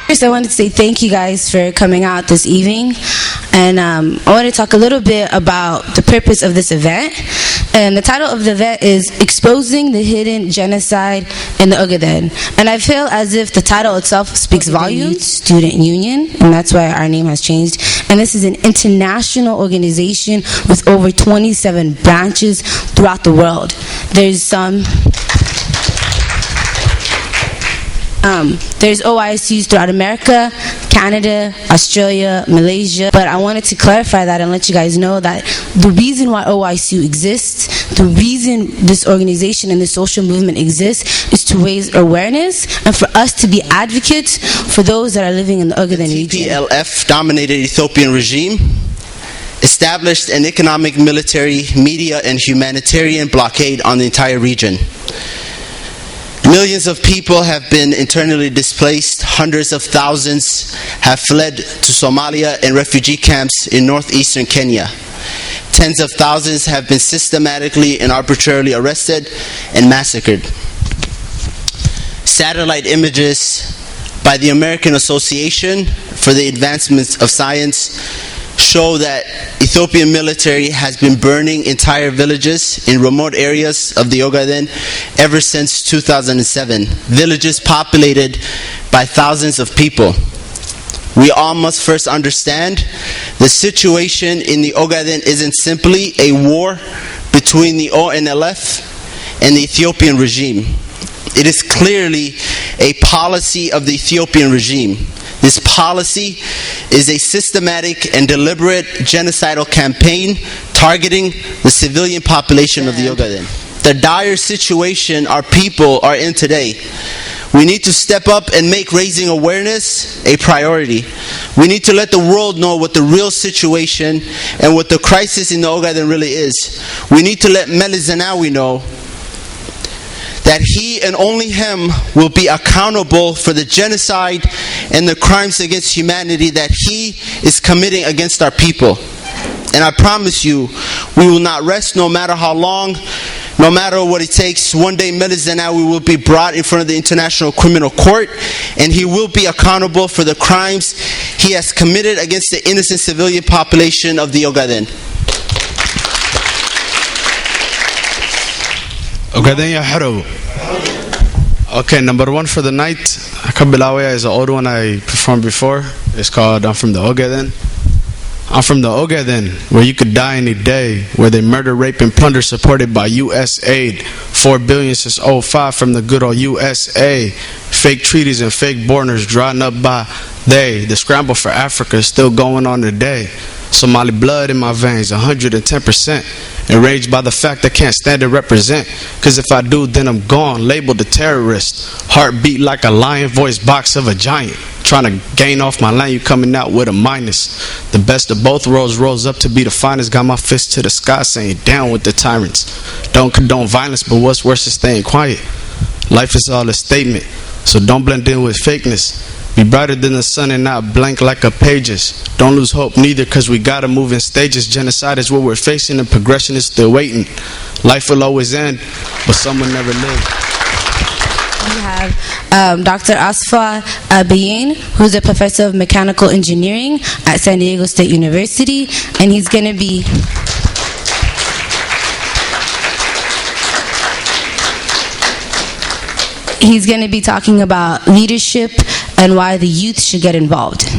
First, I wanted to say thank you guys for coming out this evening. And I want to talk a little bit about the purpose of this event. And the title of the event is Exposing the Hidden Genocide in the Ogaden. And I feel as if the title itself speaks volumes. Student Union, and that's why our name has changed. And this is an international organization with over 27 branches throughout the world. There's OYSUs throughout America, Canada, Australia, Malaysia. But I wanted to clarify that and let you guys know that the reason why OYSU exists, the reason this organization and this social movement exists, is to raise awareness and for us to be advocates for those that are living in the Ogaden region. The TPLF-dominated Ethiopian regime established an economic, military, media, and humanitarian blockade on the entire region. Millions of people have been internally displaced. Hundreds of thousands have fled to Somalia and refugee camps in northeastern Kenya. Tens of thousands have been systematically and arbitrarily arrested and massacred. Satellite images by the American Association for the Advancement of Science show that Ethiopian military has been burning entire villages in remote areas of the Ogaden ever since 2007. Villages populated by thousands of people. We all must first understand the situation in the Ogaden isn't simply a war between the ONLF and the Ethiopian regime. It is clearly a policy of the Ethiopian regime. This policy is a systematic and deliberate genocidal campaign targeting the civilian population of the Ogaden. The dire situation our people are in today, we need to step up and make raising awareness a priority. We need to let the world know what the real situation and what the crisis in the Ogaden really is. We need to let Meles Zenawi know that he and only him will be accountable for the genocide and the crimes against humanity that he is committing against our people. And I promise you, we will not rest no matter how long, no matter what it takes. One day Meles Zenawi will be brought in front of the International Criminal Court, and he will be accountable for the crimes he has committed against the innocent civilian population of the Ogaden. Ogaden ya Haro. Okay, number one for the night. Kabilawe is an old one I performed before. It's called I'm from the Ogaden. I'm from the Ogaden, where you could die any day, where they murder, rape, and plunder supported by U.S. aid. 4 billion since 2005 from the good old USA. Fake treaties and fake borders drawn up by they. The scramble for Africa is still going on today. Somali blood in my veins, 110%. Enraged by the fact I can't stand to represent. Cause if I do, then I'm gone, labeled a terrorist. Heartbeat like a lion, voice box of a giant. Trying to gain off my land, you coming out with a minus. The best of both worlds rose up to be the finest. Got my fist to the sky saying down with the tyrants. Don't condone violence, but what's worse is staying quiet. Life is all a statement, so don't blend in with fakeness. Be brighter than the sun and not blank like a pages. Don't lose hope neither, cause we gotta move in stages. Genocide is what we're facing and progression is still waiting. Life will always end, but some will never live. We have Dr. Asfa Bayin, who's a professor of mechanical engineering at San Diego State University, and he's going to be talking about leadership and why the youth should get involved.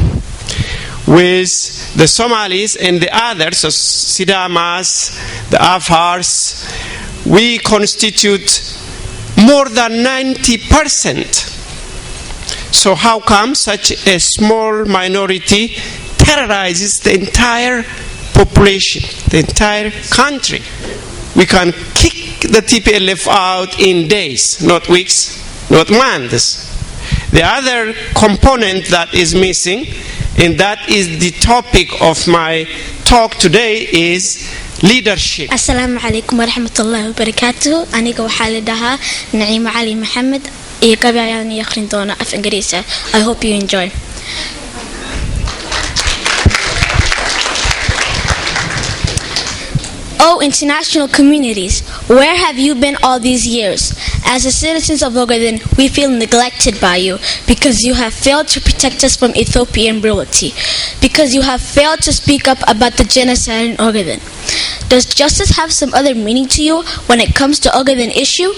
With the Somalis and the others, so Sidamas, the Afars, we constitute more than 90%. So how come such a small minority terrorizes the entire population, the entire country? We can kick the TPLF out in days, not weeks, not months. The other component that is missing, and that is the topic of my talk today, is leadership. Assalamu alaikum wa rahmatullahi wa barakatuh. Aniga waxaa la dhahaa Naima Ali Mohammed iyo gabayaan akhrin doona af Ingiriis. I hope you enjoy. Oh, international communities, where have you been all these years? As the citizens of Ogaden, we feel neglected by you because you have failed to protect us from Ethiopian brutality, because you have failed to speak up about the genocide in Ogaden. Does justice have some other meaning to you when it comes to Ogaden issue?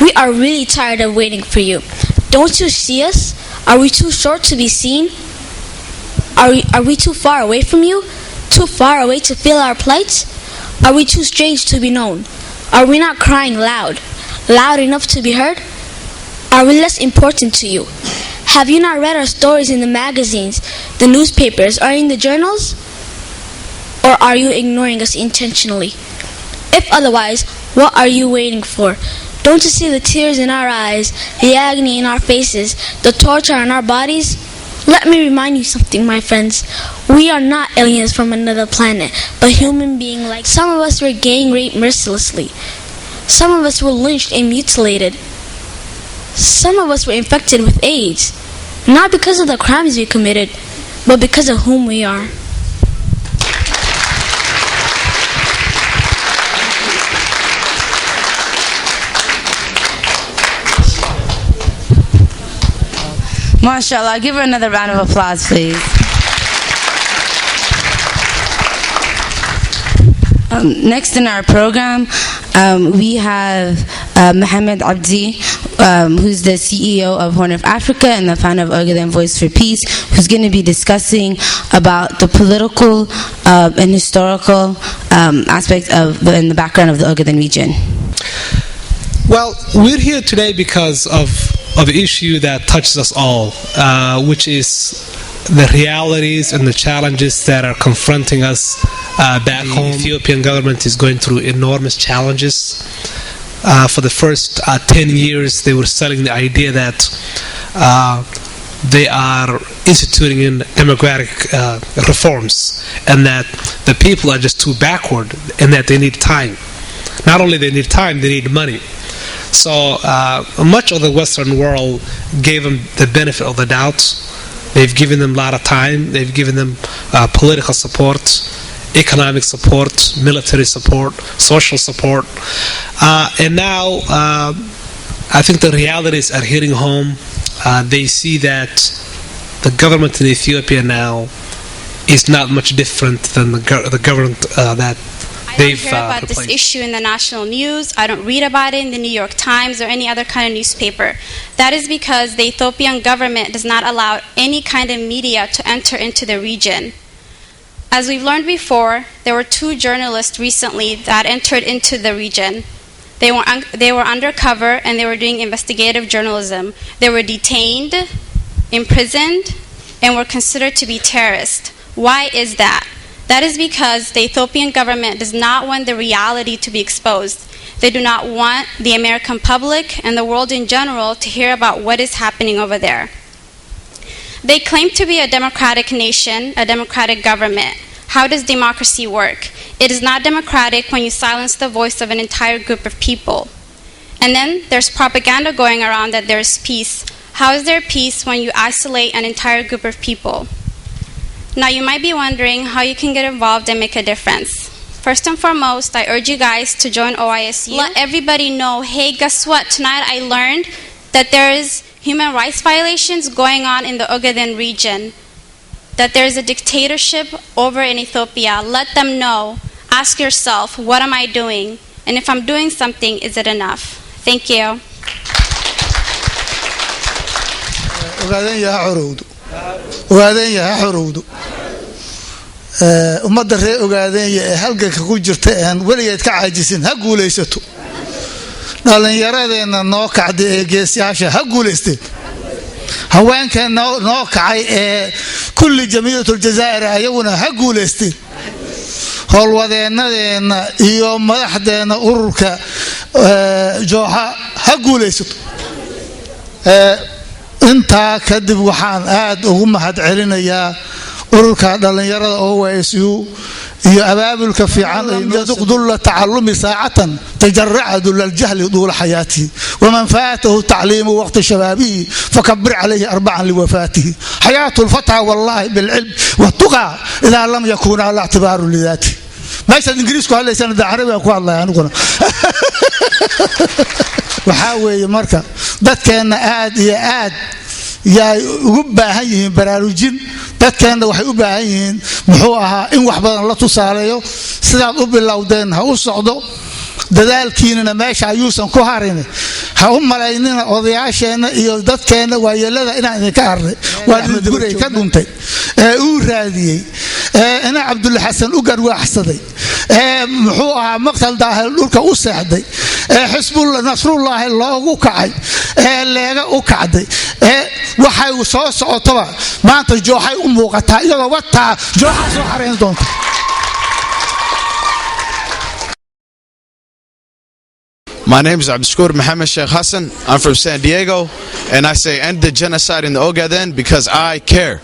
We are really tired of waiting for you. Don't you see us? Are we too short to be seen? Are we too far away from you? Too far away to feel our plight? Are we too strange to be known? Are we not crying loud enough to be heard? Are we less important to you? Have you not read our stories in the magazines, the newspapers, or in the journals? Or are you ignoring us intentionally? If otherwise, what are you waiting for? Don't you see the tears in our eyes, the agony in our faces, the torture on our bodies? Let me remind you something, my friends. We are not aliens from another planet, but human beings like. Some of us were gang raped mercilessly. Some of us were lynched and mutilated. Some of us were infected with AIDS. Not because of the crimes we committed, but because of whom we are. MashaAllah, give her another round of applause, please. Next in our program, we have Mohammed Abdi, who's the CEO of Horn of Africa and the founder of Ogaden Voice for Peace, who's going to be discussing about the political and historical aspect of and the background of the Ogaden region. Well, we're here today because of an issue that touches us all, which is the realities and the challenges that are confronting us back home. The Ethiopian government is going through enormous challenges. For the first 10 years, they were selling the idea that they are instituting in democratic reforms, and that the people are just too backward, and that they need time. Not only they need time, they need money. So much of the Western world gave them the benefit of the doubt. They've given them a lot of time. They've given them political support, economic support, military support, social support. And now I think the realities are hitting home. They see that the government in Ethiopia now is not much different than the government that I don't hear about this issue in the national news. I don't read about it in the New York Times or any other kind of newspaper. That is because the Ethiopian government does not allow any kind of media to enter into the region. As we've learned before, there were 2 journalists recently that entered into the region. They were undercover and they were doing investigative journalism. They were detained, imprisoned, and were considered to be terrorists. Why is that? That is because the Ethiopian government does not want the reality to be exposed. They do not want the American public and the world in general to hear about what is happening over there. They claim to be a democratic nation, a democratic government. How does democracy work? It is not democratic when you silence the voice of an entire group of people. And then there's propaganda going around that there's peace. How is there peace when you isolate an entire group of people? Now you might be wondering how you can get involved and make a difference. First and foremost, I urge you guys to join OYSU. Let everybody know, hey, guess what? Tonight I learned that there is human rights violations going on in the Ogaden region, that there is a dictatorship over in Ethiopia. Let them know. Ask yourself, what am I doing? And if I'm doing something, is it enough? Thank you. Ogaden ya xorowdo ummadda reer Ogaden ee halganka ku jirta aan waligeed ka caajisin ha guuleysato dhalinyaradeena noo kacday ee geesiyaasha ha guuleysteen haweenka noo kacay ee kulli jamiicatul jazaa'ir ayaguna ha guuleysteen howlwadeenadeena iyo madaxdeena ururka jooxa ha guuleysato inta kadib waxaan aad ugu mahad celinayaa ururka dhalinyarada OYSU iyo abaabulka fiican ay yadqudul ta'allumi saa'atan tajarra'u lil jahl dul hayati wa man faatahu ta'limu waqt shababihi fakabbir alayhi arba'an li wafatihi hayatul fata wallahi bil ilm wa tuqa idha lam yakun ala i'tibar li dhati meeshaad ingiriisku hadlaysana da carabiga ku hadlaya aniguna waxaa weeye marka dadkeenna aad iyo aad yaay ugu baahan yihiin baraarujin dadkeenna waxay u baahan yihiin muxuu ahaa in wax badan la tusaaleeyo sidaad u bilowdeen ha u socdo dadaalkiinana meesha ayuusan ku harin ha u malaynina odayaasheenna iyo dadkeenna waayeelada inaan idinka harnay waa guray ka dhuntay uu raadiyey ina cabdulla xasan u garwaaxsaday muxuu ahaa maqtal daahil dhulka u seexday xisbullah nasrullaahi loogu kacay leega u kacday waxay soo socotoba maanta jooxay u muuqataa iyadoo wataa jooxa soo xarayn doonta My name is Abdushakur Mohammed Sheikh Hassan. I'm from San Diego, and I say end the genocide in the Ogaden because I care.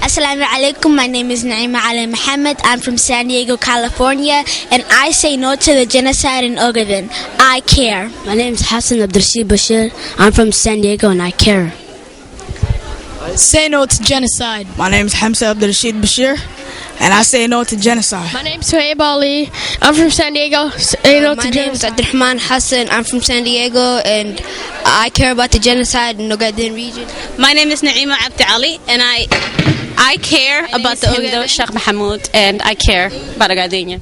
Assalamu alaikum. My name is Naima Ali Muhammad. I'm from San Diego, California, and I say no to the genocide in Ogaden. I care. My name is Hassan Abdurrashid Bashir. I'm from San Diego, and I care. Say no to genocide. My name is Hamza Abdurrashid Bashir, and I say no to genocide. My name is Suhaib Ali. I'm from San Diego. Say no to genocide. My name is Abdurrahman Hassan. I'm from San Diego, and I care about the genocide in the Ogaden region. My name is Naima Abdi Ali, and I care about the Ogaden. Sheikh Mahmoud, and I care about Ogaden.